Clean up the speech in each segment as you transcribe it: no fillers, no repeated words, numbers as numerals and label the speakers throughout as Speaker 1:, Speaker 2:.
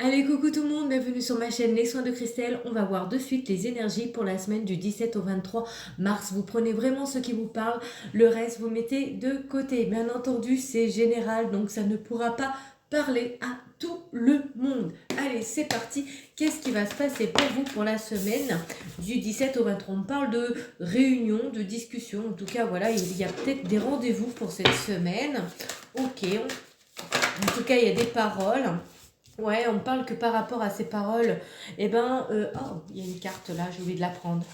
Speaker 1: Allez, coucou tout le monde, bienvenue sur ma chaîne Les Soins de Christelle. On va voir de suite les énergies pour la semaine du 17 au 23 mars. Vous prenez vraiment ce qui vous parle, le reste vous mettez de côté. Bien entendu, c'est général, donc ça ne pourra pas parler à tout le monde. Allez, c'est parti. Qu'est-ce qui va se passer pour vous pour la semaine du 17 au 23? On parle de réunion, de discussion. En tout cas, voilà, il y a peut-être des rendez-vous pour cette semaine. Ok, en tout cas, il y a des paroles. Ouais, on parle que par rapport à ces paroles, oh, il y a une carte là, j'ai oublié de la prendre.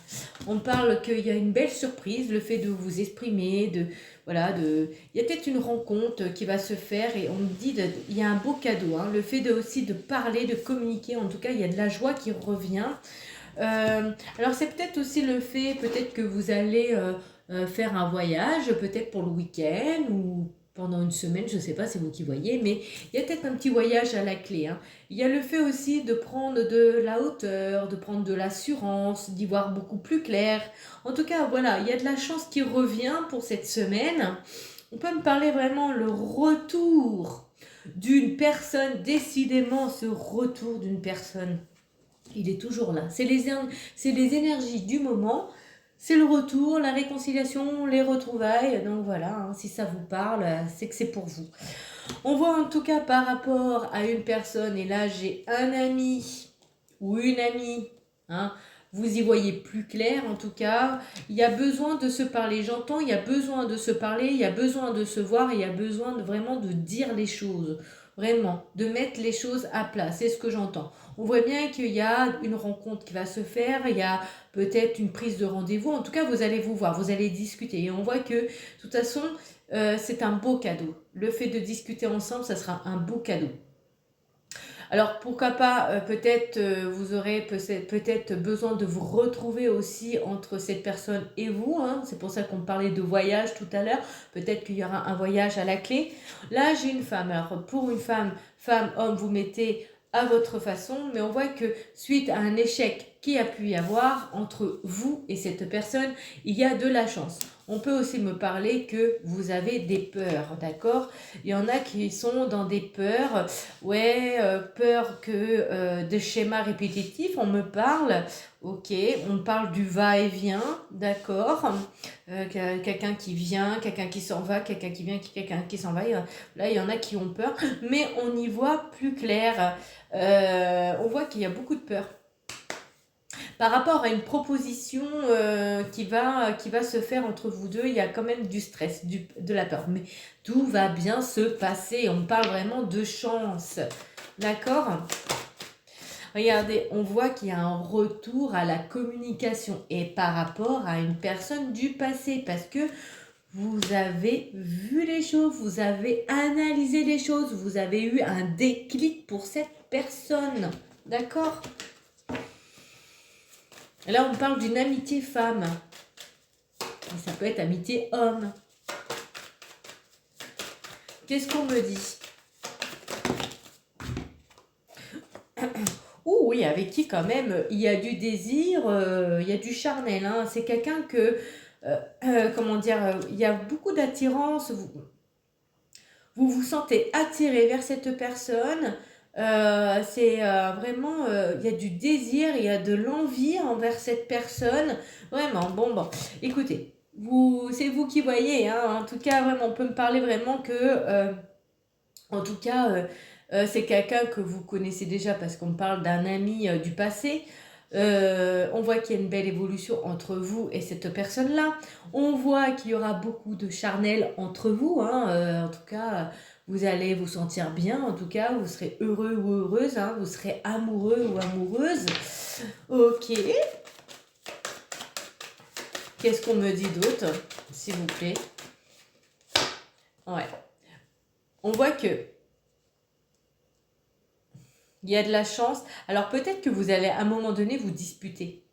Speaker 1: On parle qu'il y a une belle surprise, le fait de vous exprimer, il y a peut-être une rencontre qui va se faire et on me dit, il y a un beau cadeau, hein, le fait aussi de parler, de communiquer, en tout cas, il y a de la joie qui revient. Alors c'est peut-être aussi le fait, peut-être que vous allez faire un voyage, peut-être pour le week-end ou pendant une semaine, je ne sais pas, c'est vous qui voyez, mais il y a peut-être un petit voyage à la clé, hein. Il y a le fait aussi de prendre de la hauteur, de prendre de l'assurance, d'y voir beaucoup plus clair. En tout cas, voilà, il y a de la chance qui revient pour cette semaine. On peut me parler vraiment le retour d'une personne, décidément ce retour d'une personne. Il est toujours là. C'est les énergies du moment. C'est le retour, la réconciliation, les retrouvailles. Donc voilà, hein, si ça vous parle, c'est que c'est pour vous. On voit en tout cas par rapport à une personne, et là j'ai un ami ou une amie, hein, vous y voyez plus clair en tout cas. Il y a besoin de se parler, j'entends, il y a besoin de se parler, il y a besoin de se voir, il y a besoin vraiment de dire les choses. Vraiment, de mettre les choses à plat, c'est ce que j'entends. On voit bien qu'il y a une rencontre qui va se faire, il y a peut-être une prise de rendez-vous. En tout cas, vous allez vous voir, vous allez discuter. Et on voit que, de toute façon, c'est un beau cadeau. Le fait de discuter ensemble, ça sera un beau cadeau. Alors pourquoi pas, peut-être vous aurez peut-être besoin de vous retrouver aussi entre cette personne et vous, hein. C'est pour ça qu'on parlait de voyage tout à l'heure. Peut-être qu'il y aura un voyage à la clé. Là, j'ai une femme. Alors pour une femme, homme, vous mettez à votre façon, mais on voit que suite à un échec qui a pu y avoir entre vous et cette personne, il y a de la chance. On peut aussi me parler que vous avez des peurs, d'accord? Il y en a qui sont dans des peurs, ouais, peur que de schémas répétitifs, on me parle, ok, on parle du va-et-vient, d'accord, quelqu'un qui vient, quelqu'un qui s'en va, quelqu'un qui vient, quelqu'un qui s'en va, là il y en a qui ont peur, mais on y voit plus clair. On voit qu'il y a beaucoup de peur par rapport à une proposition qui va se faire entre vous deux. Il y a quand même du stress, de la peur, mais tout va bien se passer. On parle vraiment de chance, d'accord? Regardez, on voit qu'il y a un retour à la communication et par rapport à une personne du passé, parce que vous avez vu les choses, vous avez analysé les choses, vous avez eu un déclic pour cette personne, d'accord? Là, on parle d'une amitié femme. Et ça peut être amitié homme. Qu'est-ce qu'on me dit? Ouh, oui, avec qui quand même il y a du désir, il y a du charnel, hein. C'est quelqu'un que, comment dire, il y a beaucoup d'attirance. Vous vous sentez attiré vers cette personne. C'est vraiment, il y a du désir, il y a de l'envie envers cette personne. Vraiment, bon. Écoutez, c'est vous qui voyez, hein. En tout cas, vraiment, on peut me parler vraiment que, en tout cas, c'est quelqu'un que vous connaissez déjà parce qu'on parle d'un ami du passé. On voit qu'il y a une belle évolution entre vous et cette personne-là. On voit qu'il y aura beaucoup de charnel entre vous, hein. En tout cas, vous allez vous sentir bien. En tout cas, vous serez heureux ou heureuse, hein. Vous serez amoureux ou amoureuse. Ok. Qu'est-ce qu'on me dit d'autre, s'il vous plaît? Ouais. On voit que il y a de la chance. Alors peut-être que vous allez à un moment donné vous disputer.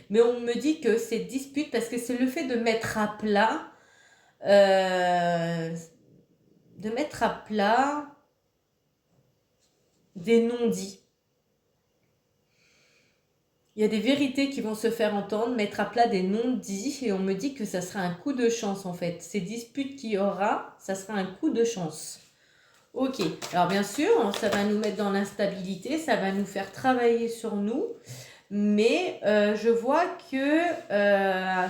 Speaker 1: Mais on me dit que c'est dispute parce que c'est le fait de mettre à plat, euh, des non-dits. Il y a des vérités qui vont se faire entendre, mettre à plat des non-dits, et on me dit que ça sera un coup de chance en fait. Ces disputes qu'il y aura, ça sera un coup de chance. Ok, alors bien sûr, ça va nous mettre dans l'instabilité, ça va nous faire travailler sur nous, mais je vois que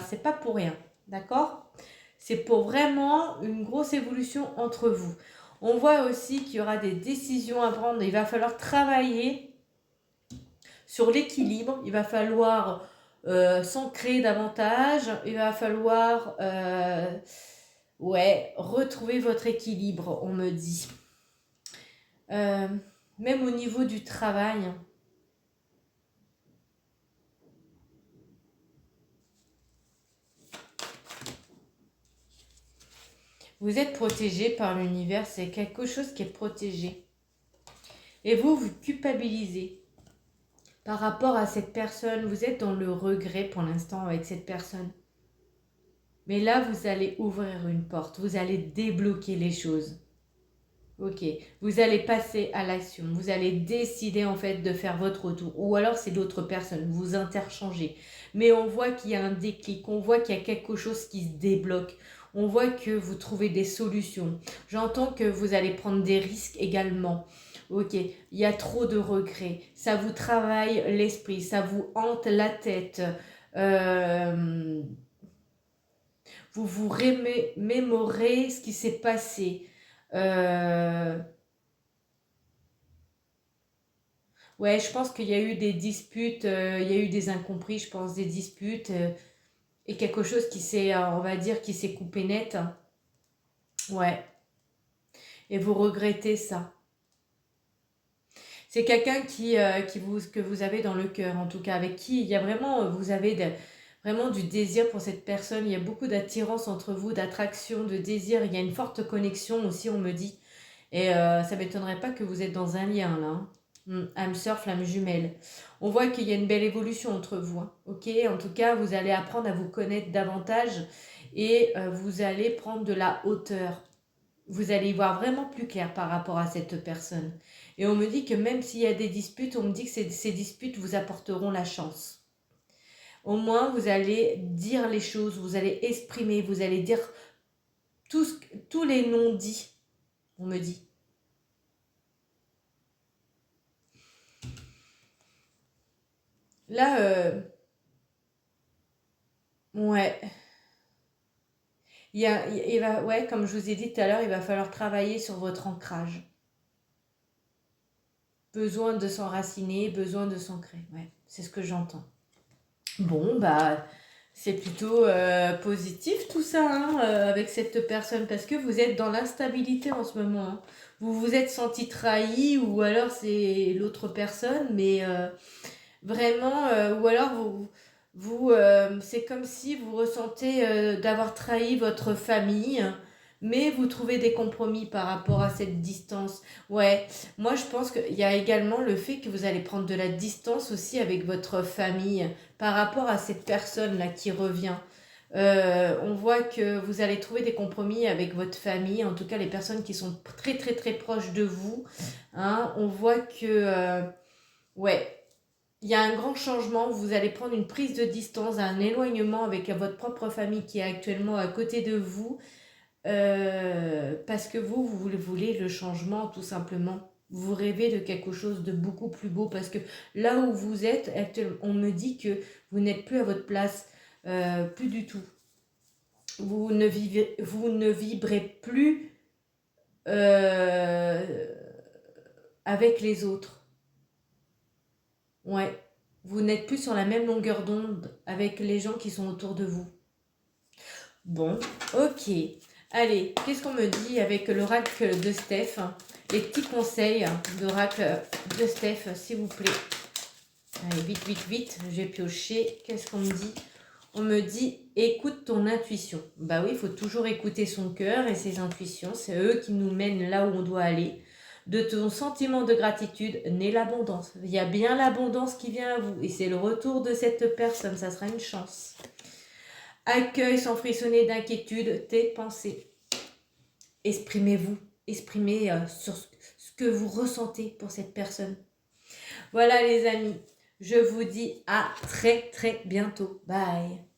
Speaker 1: c'est pas pour rien, d'accord? C'est pour vraiment une grosse évolution entre vous. On voit aussi qu'il y aura des décisions à prendre, il va falloir travailler sur l'équilibre, il va falloir s'ancrer davantage, il va falloir ouais, retrouver votre équilibre, on me dit. Euh, Même au niveau du travail, vous êtes protégé par l'univers, c'est quelque chose qui est protégé. Et vous, vous culpabilisez par rapport à cette personne, vous êtes dans le regret pour l'instant avec cette personne. Mais là, vous allez ouvrir une porte, vous allez débloquer les choses. Ok, vous allez passer à l'action, vous allez décider en fait de faire votre retour, ou alors c'est l'autre personne, vous interchangez. Mais on voit qu'il y a un déclic, on voit qu'il y a quelque chose qui se débloque, on voit que vous trouvez des solutions. J'entends que vous allez prendre des risques également. Ok, il y a trop de regrets, ça vous travaille l'esprit, ça vous hante la tête. Euh, vous vous remémorez ce qui s'est passé. Euh, Ouais, je pense qu'il y a eu des disputes, il y a eu des incompris, je pense, des disputes, et quelque chose qui s'est, on va dire, qui s'est coupé net. Ouais, et vous regrettez ça. C'est quelqu'un que vous avez dans le cœur, en tout cas, avec qui il y a vraiment, vous avez vraiment du désir pour cette personne. Il y a beaucoup d'attirance entre vous, d'attraction, de désir. Il y a une forte connexion aussi, on me dit. Et ça m'étonnerait pas que vous êtes dans un lien là, hein. Âme sœur, flamme jumelle. On voit qu'il y a une belle évolution entre vous, hein. Ok, en tout cas, vous allez apprendre à vous connaître davantage et vous allez prendre de la hauteur. Vous allez y voir vraiment plus clair par rapport à cette personne. Et on me dit que même s'il y a des disputes, on me dit que ces disputes vous apporteront la chance. Au moins, vous allez dire les choses, vous allez exprimer, vous allez dire tous les non-dits, on me dit. Là, ouais. Il va, ouais, comme je vous ai dit tout à l'heure, il va falloir travailler sur votre ancrage. Besoin de s'enraciner, besoin de s'ancrer. Ouais, c'est ce que j'entends. Bon, bah, c'est plutôt positif tout ça, hein, avec cette personne, parce que vous êtes dans l'instabilité en ce moment, hein. Vous vous êtes senti trahi, ou alors c'est l'autre personne, mais vraiment, ou alors c'est comme si vous ressentez d'avoir trahi votre famille, mais vous trouvez des compromis par rapport à cette distance. Ouais, moi je pense qu'il y a également le fait que vous allez prendre de la distance aussi avec votre famille par rapport à cette personne-là qui revient. On voit que vous allez trouver des compromis avec votre famille, en tout cas les personnes qui sont très très très proches de vous, hein. On voit que, ouais, il y a un grand changement, vous allez prendre une prise de distance, un éloignement avec votre propre famille qui est actuellement à côté de vous, parce que vous voulez le changement tout simplement. Vous rêvez de quelque chose de beaucoup plus beau, parce que là où vous êtes, on me dit que vous n'êtes plus à votre place, plus du tout. Vous ne vibrez plus euh, avec les autres. Ouais. Vous n'êtes plus sur la même longueur d'onde avec les gens qui sont autour de vous. Bon, ok. Allez, qu'est-ce qu'on me dit avec l'oracle de Steph? Les petits conseils d'oracle de Steph, s'il vous plaît. Allez, vite, vite, vite. J'ai pioché. Qu'est-ce qu'on me dit? On me dit, écoute ton intuition. Bah oui, il faut toujours écouter son cœur et ses intuitions. C'est eux qui nous mènent là où on doit aller. De ton sentiment de gratitude naît l'abondance. Il y a bien l'abondance qui vient à vous. Et c'est le retour de cette personne. Ça sera une chance. Accueille sans frissonner d'inquiétude tes pensées. Exprimez-vous. Exprimez sur ce que vous ressentez pour cette personne. Voilà les amis. Je vous dis à très très bientôt. Bye.